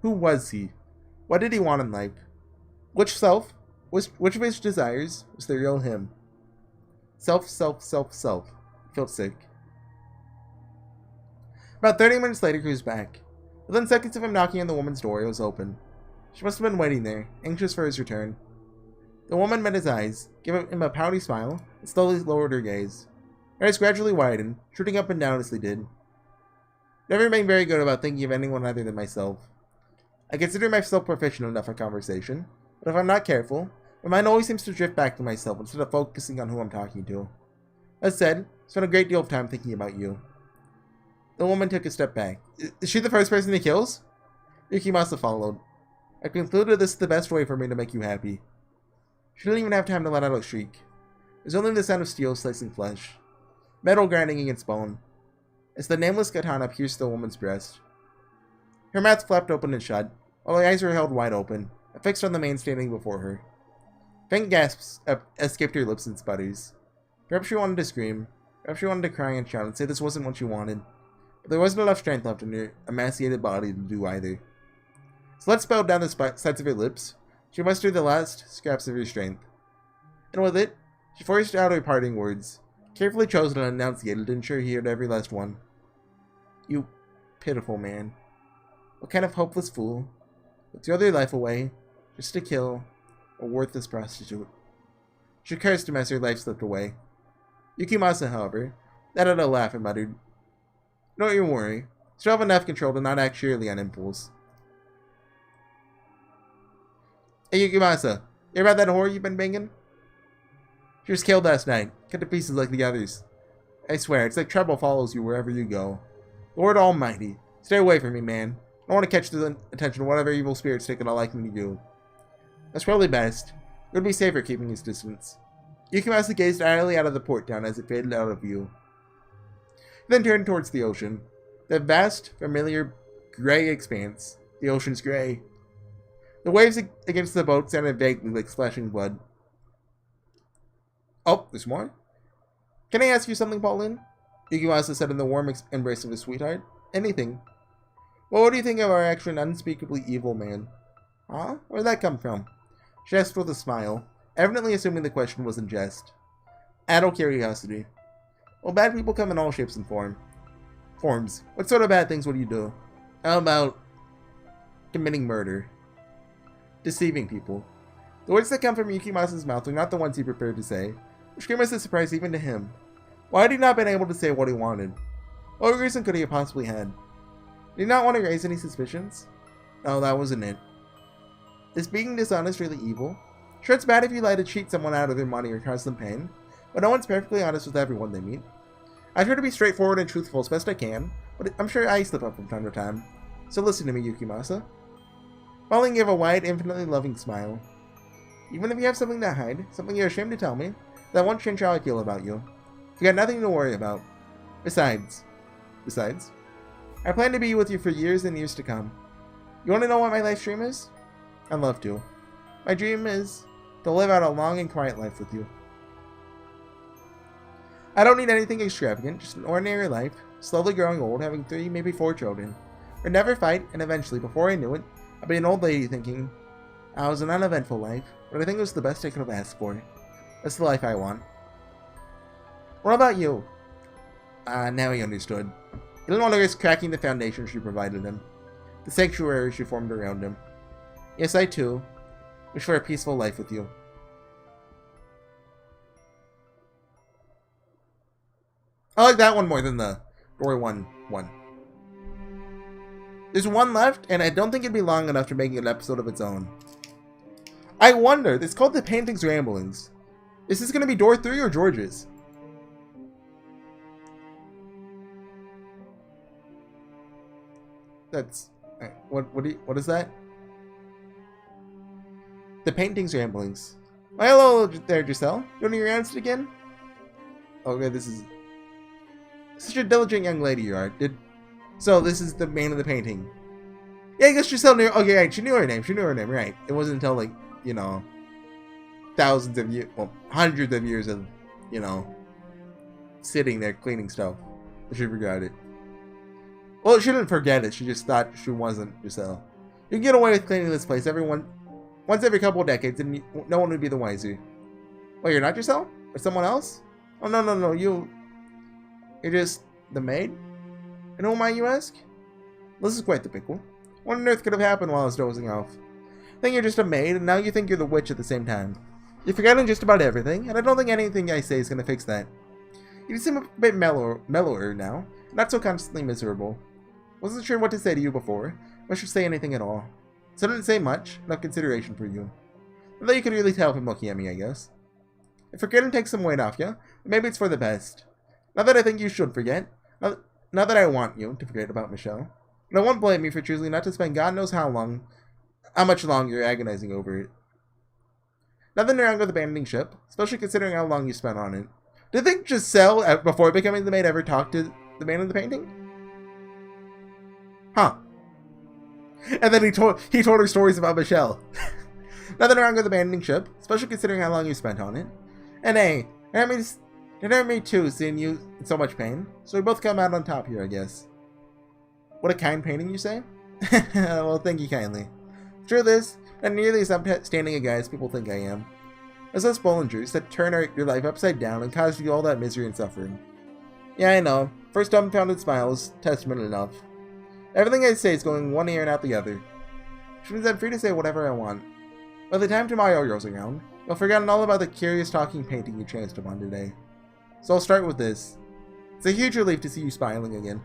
Who was he? What did he want in life? Which self? Which of his desires was the real him? Self. He felt sick. About 30 minutes later, he was back. Within seconds of him knocking on the woman's door, it was open. She must have been waiting there, anxious for his return. The woman met his eyes, gave him a pouty smile, and slowly lowered her gaze. Her eyes gradually widened, shooting up and down as they did. Never been very good about thinking of anyone other than myself. I consider myself proficient enough at conversation, but if I'm not careful, my mind always seems to drift back to myself instead of focusing on who I'm talking to. As said, I spent a great deal of time thinking about you. The woman took a step back. Is she the first person he kills? Yukimasa followed. I concluded this is the best way for me to make you happy. She didn't even have time to let out a shriek. It was only the sound of steel slicing flesh, metal grinding against bone, as the nameless katana pierced the woman's breast. Her mouth flapped open and shut, while her eyes were held wide open, fixed on the man standing before her. Faint gasps escaped her lips and sputters. Perhaps she wanted to scream. Perhaps she wanted to cry and shout and say this wasn't what she wanted. But there wasn't enough strength left in her emaciated body to do either. Sweat spilled down the sides of her lips. She mustered the last scraps of her strength. And with it, she forced out her parting words, carefully chosen and enunciated to ensure he heard every last one. You pitiful man. What kind of hopeless fool would throw their life away just to kill a worthless prostitute? She cursed him as her life slipped away. Yukimasa, however, let out a laugh and muttered, Don't you worry. Still have enough control to not act surely on impulse. Hey Yukimasa, hear about that whore you've been banging? She was killed last night, cut to pieces like the others. I swear, it's like trouble follows you wherever you go. Lord Almighty, stay away from me, man. I don't want to catch the attention of whatever evil spirit's taking a liking to you. That's probably best. It would be safer keeping his distance. Yukimasa gazed idly out of the port town as it faded out of view. He then turned towards the ocean. That vast, familiar, gray expanse. The ocean's gray. The waves against the boat sounded vaguely like splashing blood. Oh, there's more? Can I ask you something, Pauline? Yukimasa said in the warm embrace of his sweetheart. Anything. Well, what do you think of our actually unspeakably evil man? Huh? Where'd that come from? She asked with a smile, evidently assuming the question was in jest. Adult curiosity. Well, bad people come in all shapes and forms. What sort of bad things would you do? How about committing murder? deceiving people. The words that come from Yukimasa's mouth are not the ones he prepared to say, which came as a surprise even to him. Why had he not been able to say what he wanted? What reason could he have possibly had? Did he not want to raise any suspicions? No, that wasn't it. Is being dishonest really evil? Sure, it's bad if you lie to cheat someone out of their money or cause them pain, but no one's perfectly honest with everyone they meet. I try to be straightforward and truthful as best I can, but I'm sure I slip up from time to time. So listen to me, Yukimasa. Falling gave a wide, infinitely loving smile. Even if you have something to hide, something you're ashamed to tell me, that won't change how I feel about you. You got nothing to worry about. Besides, I plan to be with you for years and years to come. You want to know what my life's dream is? I'd love to. My dream is to live out a long and quiet life with you. I don't need anything extravagant, just an ordinary life, slowly growing old, having 3, maybe 4 children. We'd never fight, and eventually, before I knew it, I'd be an old lady thinking, I was an uneventful life, but I think it was the best I could have asked for. That's the life I want. What about you? Now he understood. He didn't want to risk cracking the foundation she provided him, the sanctuary she formed around him. Yes, I too wish for a peaceful life with you. I like that one more than the Dory 1. There's one left, and I don't think it'd be long enough to make an episode of its own. I wonder, it's called The Painting's Ramblings. Is this going to be door 3 or George's? That's... What is that? The Painting's Ramblings. Well, hello there, Giselle. Doing your rounds again? Okay, this is... Such a diligent young lady you are. So, this is the man of the painting. Yeah, I guess Giselle knew... Okay, right, she knew her name, right. It wasn't until, like, you know... thousands of years... Well, hundreds of years of, you know... sitting there cleaning stuff. She forgot it. Well, she didn't forget it, she just thought she wasn't Giselle. You can get away with cleaning this place once every couple of decades, and no one would be the wiser. Wait, you're not Giselle? Or someone else? Oh, no, you're just the maid? And who am I, you ask? This is quite the pickle. What on earth could have happened while I was dozing off? I think you're just a maid, and now you think you're the witch at the same time. You're forgetting just about everything, and I don't think anything I say is going to fix that. You seem a bit mellower now, not so constantly miserable. Wasn't sure what to say to you before, or should say anything at all. So I didn't say much, enough consideration for you. Although you could really tell from looking at me, I guess. If forgetting takes some weight off you, maybe it's for the best. Not that I think you should forget. Not that I want you to forget about Michelle. And I won't blame you for choosing not to spend God knows how much longer agonizing over it. Nothing wrong with abandoning ship, especially considering how long you spent on it. Do you think Giselle, before becoming the maid, ever talked to the man in the painting? Huh. And then he told her stories about Michelle. Nothing wrong with abandoning ship, especially considering how long you spent on it. And hey, it hurt me too, seeing you in so much pain. So we both come out on top here, I guess. What a kind painting, you say? Well, thank you kindly. Truth is, not nearly as upstanding a guy as people think I am. There's those Bollingers that turn your life upside down and cause you all that misery and suffering. Yeah, I know. First dumbfounded smile is testament enough. Everything I say is going one ear and out the other. Which means I'm free to say whatever I want. By the time tomorrow rolls around, you'll have forgotten all about the curious talking painting you chanced upon today. So I'll start with this. It's a huge relief to see you smiling again.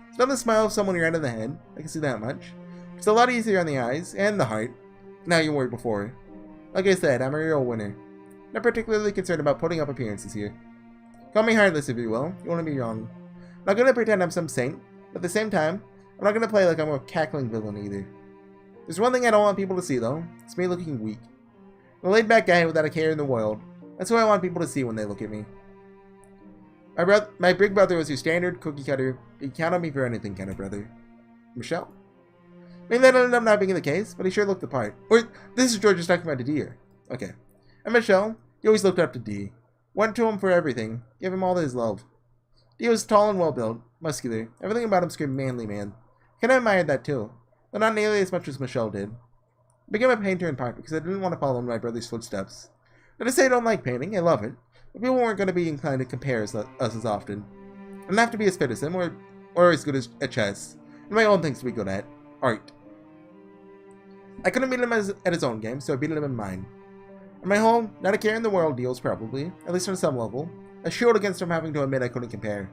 It's not the smile of someone you're right in the head, I can see that much. It's a lot easier on the eyes and the heart. Now you were before. Like I said, I'm a real winner. Not particularly concerned about putting up appearances here. Call me heartless if you will, you won't be wrong. I'm not gonna pretend I'm some saint, but at the same time, I'm not gonna play like I'm a cackling villain either. There's one thing I don't want people to see though, it's me looking weak. I'm a laid back guy without a care in the world. That's what I want people to see when they look at me. My big brother was your standard cookie cutter, you count on me for anything kind of brother. Michelle? Maybe that ended up not being the case, but he sure looked the part. Or, this is George just talking about D here. Okay. And Michelle, he always looked up to D. Went to him for everything, gave him all his love. D was tall and well built, muscular, everything about him screamed manly man. Kinda admired that too, but not nearly as much as Michelle did. I became a painter in part because I didn't want to follow in my brother's footsteps. Not to say I don't like painting, I love it, but people weren't going to be inclined to compare us as often. I didn't have to be as fit as him, or as good at chess, and my own things to be good at. Art. I couldn't beat him at his own game, so I beat him in mine. In my home, not a care in the world deals probably, at least on some level, a shield against him having to admit I couldn't compare.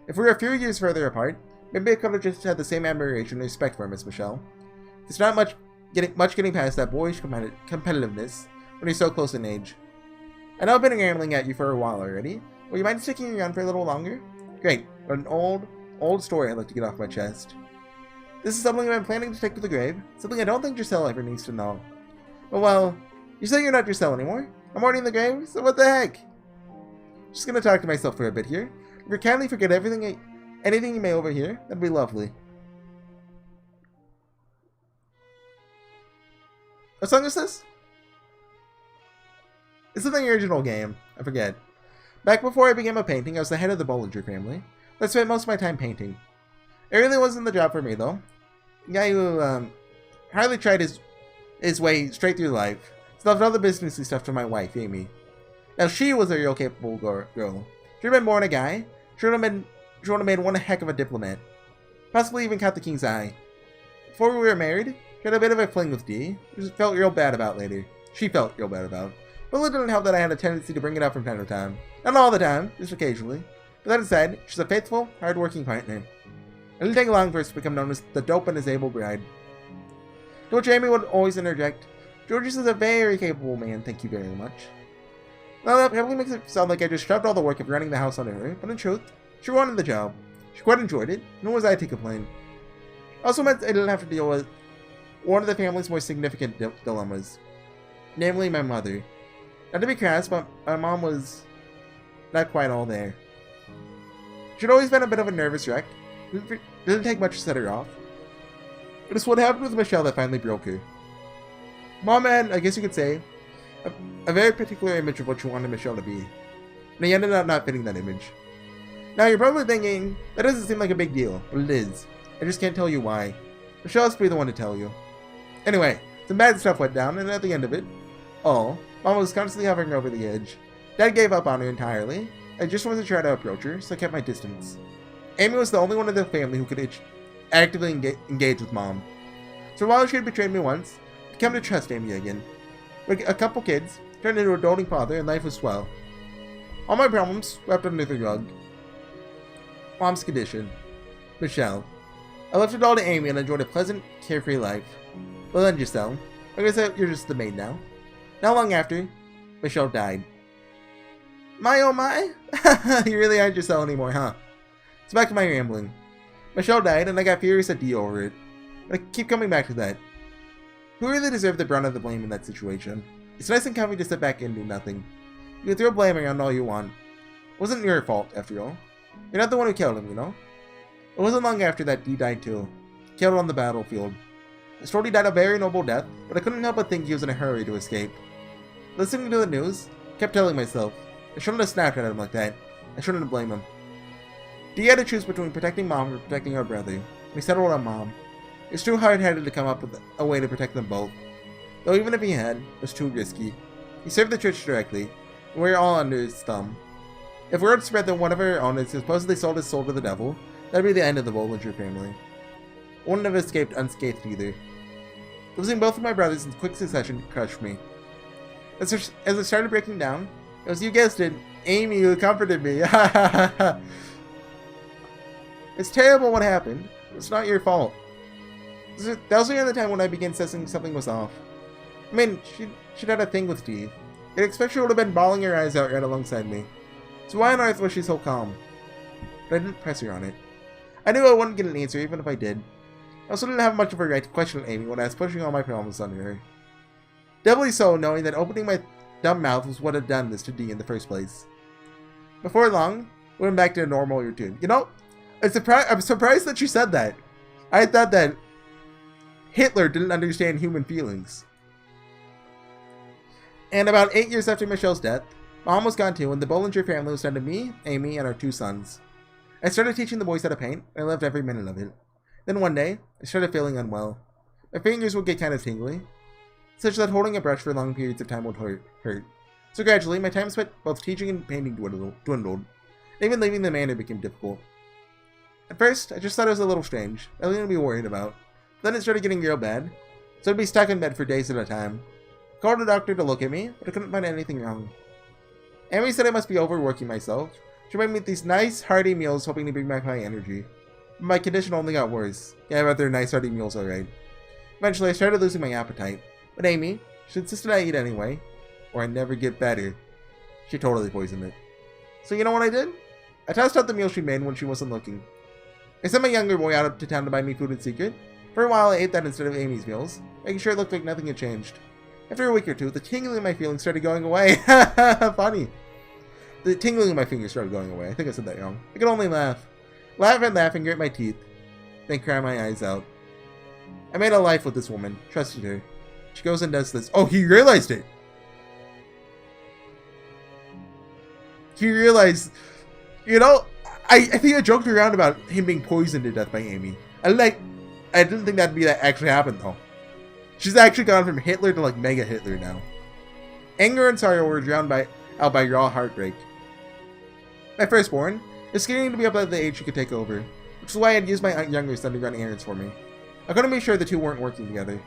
If we were a few years further apart, maybe I could have just had the same admiration and respect for Miss Michelle. It's not much getting past that boyish competitiveness when you're so close in age. I know I've been rambling at you for a while already. Will you mind sticking around for a little longer? Great, but an old story I'd like to get off my chest. This is something I've been planning to take to the grave, something I don't think Giselle ever needs to know. But well, you say you're not Giselle anymore? I'm already in the grave, so what the heck? Just gonna talk to myself for a bit here. If you kindly forget anything you may overhear, that'd be lovely. What song is this? It's in the original game. I forget. Back before I became a painting, I was the head of the Bollinger family. I spent most of my time painting. It really wasn't the job for me, though. A guy who hardly tried his way straight through life. He left all the businessy stuff to my wife, Amy. Now, she was a real capable girl. She'd been born a guy. She would have made one heck of a diplomat. Possibly even caught the king's eye. Before we were married, she had a bit of a fling with Dee, which she felt real bad about later. But it didn't help that I had a tendency to bring it up from time to time. Not all the time, just occasionally. But that aside, she's a faithful, hard-working partner. It didn't take long for us to become known as the dope and disabled bride. To which Amy would always interject, Georges is a very capable man, thank you very much. Now that probably makes it sound like I just shoved all the work of running the house onto her, but in truth, she wanted the job. She quite enjoyed it, nor was I to complain. Also meant I didn't have to deal with one of the family's more significant dilemmas. Namely, my mother. Not to be crass, but my mom was not quite all there. She'd always been a bit of a nervous wreck. Didn't take much to set her off. It is what happened with Michelle that finally broke her. Mom had, I guess you could say, a very particular image of what she wanted Michelle to be. And he ended up not fitting that image. Now you're probably thinking, that doesn't seem like a big deal, but it is. I just can't tell you why. Michelle has to be the one to tell you. Anyway, some bad stuff went down, and at the end of it, Mom was constantly hovering over the edge. Dad gave up on her entirely. I just wanted to try to approach her, so I kept my distance. Amy was the only one in the family who could actively engage with Mom. So while she had betrayed me once, I came to trust Amy again. With a couple kids, turned into a doting father, and life was swell. All my problems swept under the rug. Mom's condition. Michelle. I left it all to Amy and enjoyed a pleasant, carefree life. Well then, Giselle, I guess you're just the maid now. Not long after, Michelle died. My oh my! You really aren't Giselle anymore, huh? So back to my rambling. Michelle died, and I got furious at Dee over it. But I keep coming back to that. Who really deserved the brunt of the blame in that situation? It's nice and comfy to sit back and do nothing. You can throw blame around all you want. It wasn't your fault, after all. You're not the one who killed him, you know? It wasn't long after that Dee died too. Killed on the battlefield. I thought he died a very noble death, but I couldn't help but think he was in a hurry to escape. Listening to the news, I kept telling myself, I shouldn't have snapped at him like that. I shouldn't have blamed him. Dee had to choose between protecting Mom or protecting her brother. He settled on Mom. It's too hard-headed to come up with a way to protect them both. Though even if he had, it was too risky. He served the church directly, and we were all under his thumb. If word spread that one of our owners supposedly sold his soul to the devil, that'd be the end of the Bollinger family. I wouldn't have escaped unscathed either. Losing both of my brothers in quick succession crushed me. As I started breaking down, it was, you guessed it, Amy who comforted me. It's terrible what happened. It's not your fault. That was around the time when I began sensing something was off. I mean, she'd had a thing with Dee. I'd expect she would have been bawling her eyes out right alongside me. So why on earth was she so calm? But I didn't press her on it. I knew I wouldn't get an answer even if I did. I also didn't have much of a right to question Amy when I was pushing all my problems under her. Doubly so knowing that opening my dumb mouth was what had done this to Dee in the first place. Before long, we went back to a normal routine. You know, I'm surprised that she said that. I thought that Hitler didn't understand human feelings. And about 8 years after Michelle's death, Mom was gone too, and the Bollinger family was down to me, Amy, and our 2 sons. I started teaching the boys how to paint, and I loved every minute of it. Then one day, I started feeling unwell. My fingers would get kind of tingly, such that holding a brush for long periods of time would hurt. So gradually, my time spent both teaching and painting dwindled. Even leaving the manor became difficult. At first, I just thought it was a little strange, nothing to be worried about. Then it started getting real bad. so I'd be stuck in bed for days at a time. I called a doctor to look at me, but I couldn't find anything wrong. Amy said I must be overworking myself. She made me these nice, hearty meals hoping to bring back my energy. But my condition only got worse. Yeah, but they're nice, hearty meals, alright. Eventually, I started losing my appetite. But Amy, she insisted I eat anyway, or I'd never get better. She totally poisoned it. So you know what I did? I tossed out the meal she made when she wasn't looking. I sent my younger boy out to town to buy me food in secret. For a while, I ate that instead of Amy's meals, making sure it looked like nothing had changed. After a week or two, the tingling in my feelings started going away. Funny. The tingling in my fingers started going away. I think I said that wrong. I could only laugh. Laugh and laugh and grit my teeth. Then cry my eyes out. I made a life with this woman. Trusted her. She goes and does this. Oh, he realized it! He realized... You know, I think I joked around about him being poisoned to death by Amy. I didn't think that'd be that actually happened, though. She's actually gone from Hitler to, like, Mega Hitler now. Anger and sorrow were drowned out by raw heartbreak. My firstborn is getting to be up at the age she could take over, which is why I'd use my younger son to run errands for me. I couldn't be sure the two weren't working together.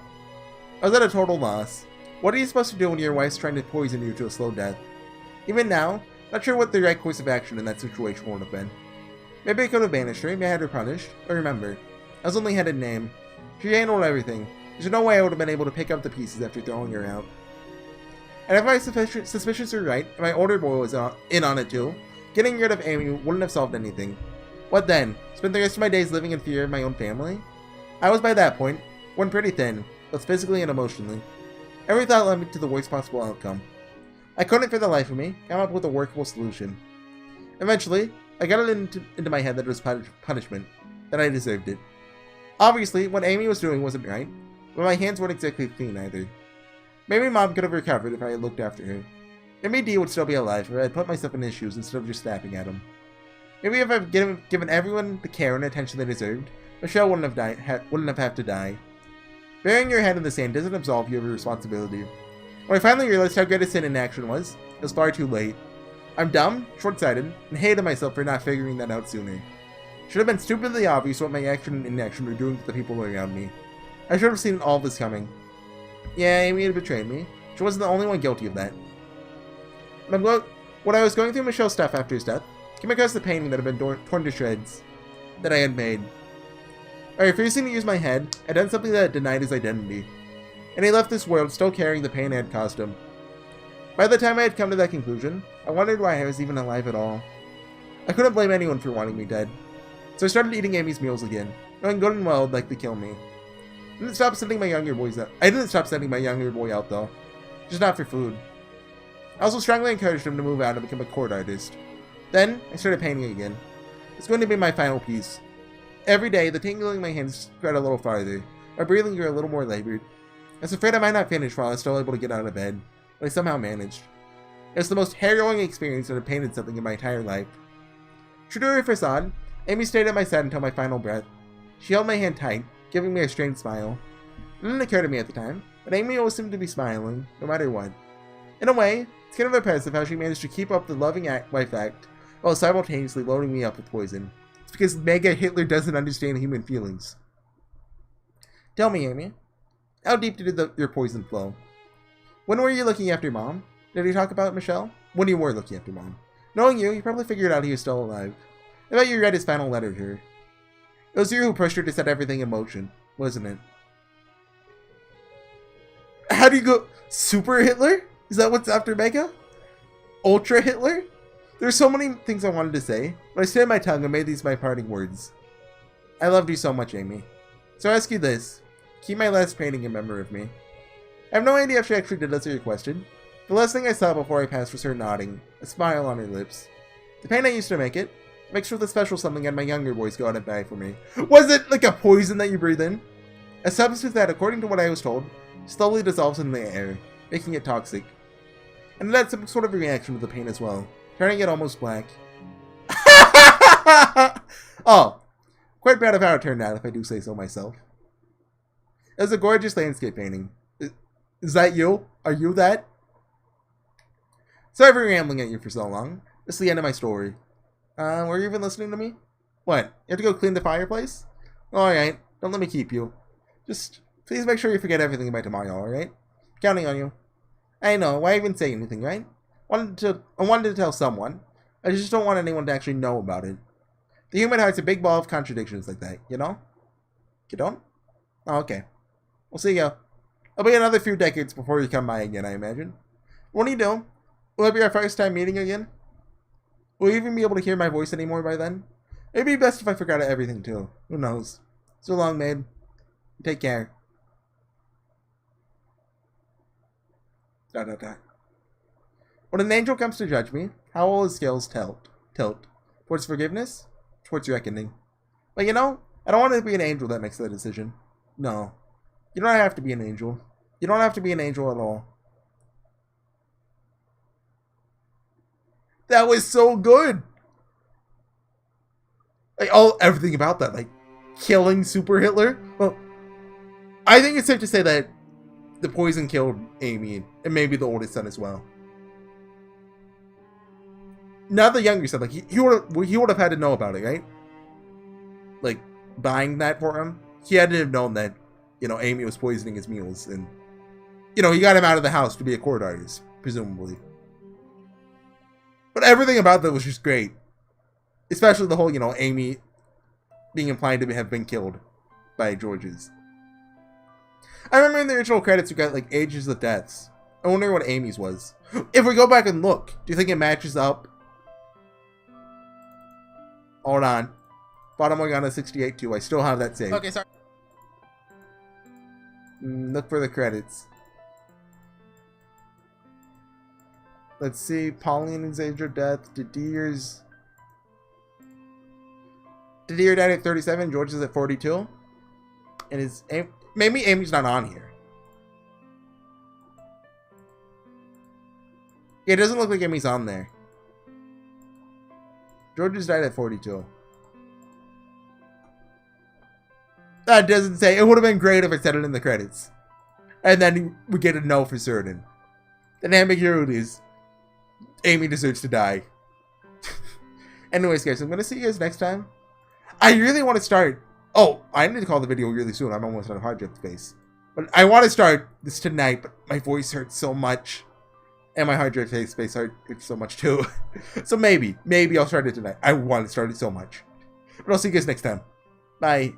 I was at a total loss. What are you supposed to do when your wife's trying to poison you to a slow death? Even now, not sure what the right course of action in that situation would have been. Maybe I could have banished her, maybe I had her punished, but remember, I was only head and name. She handled everything. There's no way I would have been able to pick up the pieces after throwing her out. And if my suspicions were right, and my older boy was in on it too, getting rid of Amy wouldn't have solved anything. What then? Spend the rest of my days living in fear of my own family? I was by that point, worn pretty thin, both physically and emotionally. Every thought led me to the worst possible outcome. I couldn't for the life of me come up with a workable solution. Eventually, I got it into my head that it was punishment, that I deserved it. Obviously, what Amy was doing wasn't right, but my hands weren't exactly clean either. Maybe Mom could have recovered if I had looked after her. Maybe Dee would still be alive if I had put myself in his shoes instead of just snapping at him. Maybe if I'd given everyone the care and attention they deserved, Michelle wouldn't have had to die. Burying your head in the sand doesn't absolve you of your responsibility. When I finally realized how great a sin inaction was, it was far too late. I'm dumb, short-sighted, and hated myself for not figuring that out sooner. It should have been stupidly obvious what my action and inaction were doing to the people around me. I should have seen all this coming. Yeah, Amy had betrayed me. She wasn't the only one guilty of that. When I was going through Michelle's stuff after his death, I came across the painting that had been torn to shreds that I had made. By refusing to use my head, I had done something that denied his identity, and he left this world still carrying the pain I had caused him. By the time I had come to that conclusion, I wondered why I was even alive at all. I couldn't blame anyone for wanting me dead, so I started eating Amy's meals again, knowing good and well it'd likely kill me. I didn't stop sending my younger boy out though, just not for food. I also strongly encouraged him to move out and become a court artist. Then, I started painting again. It's going to be my final piece. Every day, the tingling in my hands spread a little farther. My breathing grew a little more labored. I was afraid I might not finish while I was still able to get out of bed, but I somehow managed. It was the most harrowing experience that had painted something in my entire life. True to her facade, Amy stayed at my side until my final breath. She held my hand tight, giving me a strange smile. It didn't occur to me at the time, but Amy always seemed to be smiling, no matter what. In a way, it's kind of impressive how she managed to keep up the loving wife act while simultaneously loading me up with poison. It's because Mega Hitler doesn't understand human feelings. Tell me, Amy, how deep did your poison flow? When were you looking after Mom? Did he talk about Michelle? When you were looking after Mom. Knowing you probably figured out he was still alive. I bet you read his final letter to her. It was you who pushed her to set everything in motion, wasn't it? How do you go? Super Hitler? Is that what's after Mega? Ultra Hitler? There's so many things I wanted to say, but I stayed my tongue and made these my parting words. I loved you so much, Amy. So I ask you this. Keep my last painting in memory of me. I have no idea if she actually did as I requested. The last thing I saw before I passed was her nodding, a smile on her lips. The paint I used to make it, mixed with a special something and my younger boys go out and buy for me. Was it like a poison that you breathe in? A substance that, according to what I was told, slowly dissolves in the air, making it toxic. And it had some sort of reaction to the paint as well, turning it almost black. Oh, quite proud of how it turned out, if I do say so myself. It was a gorgeous landscape painting. Is that you? Are you that? Sorry for rambling at you for so long. This is the end of my story. Were you even listening to me? What? You have to go clean the fireplace? Alright, don't let me keep you. Just Please make sure you forget everything by tomorrow, alright? Counting on you. I know, why even say anything, right? I wanted to tell someone. I just don't want anyone to actually know about it. The human heart's a big ball of contradictions like that, you know? You don't? Oh, okay. We'll see ya. It'll be another few decades before you come by again, I imagine. What do you do? Will it be our first time meeting again? Will you even be able to hear my voice anymore by then? It'd be best if I forgot everything too. Who knows? So long, maid. Take care. ... When an angel comes to judge me, how will his scales tilt? Towards forgiveness? Towards reckoning. But you know, I don't want to be an angel that makes that decision. No. You don't have to be an angel. You don't have to be an angel at all. That was so good! Like, everything about that. Like, killing Super Hitler. Well, I think it's safe to say that the poison killed Amy, and maybe the oldest son as well. Not the younger son. Like, he would have had to know about it, right? Like, buying that for him. He had to have known that, you know, Amy was poisoning his meals, and, you know, he got him out of the house to be a court artist, presumably. But everything about that was just great. Especially the whole, you know, Amy being implied to have been killed by George's. I remember in the original credits we got, like, ages of deaths. I wonder what Amy's was. If we go back and look, do you think it matches up? Hold on. Fata Morgana 68-2. I still have that saved. Okay, sorry. Look for the credits. Let's see. Pauline's age of death. Didier's... Didier died at 37. George is at 42. And his... Maybe Amy's not on here. Yeah, it doesn't look like Amy's on there. George's died at 42. That doesn't say. It would have been great if it said it in the credits. And then we get a no for certain. Then ambiguities. Amy deserves to die. Anyways, guys, I'm going to see you guys next time. I really want to start... Oh, I need to call the video really soon. I'm almost out of hard drive space. But I want to start this tonight, but my voice hurts so much. And my hard drive space hurts so much too. So maybe I'll start it tonight. I want to start it so much. But I'll see you guys next time. Bye.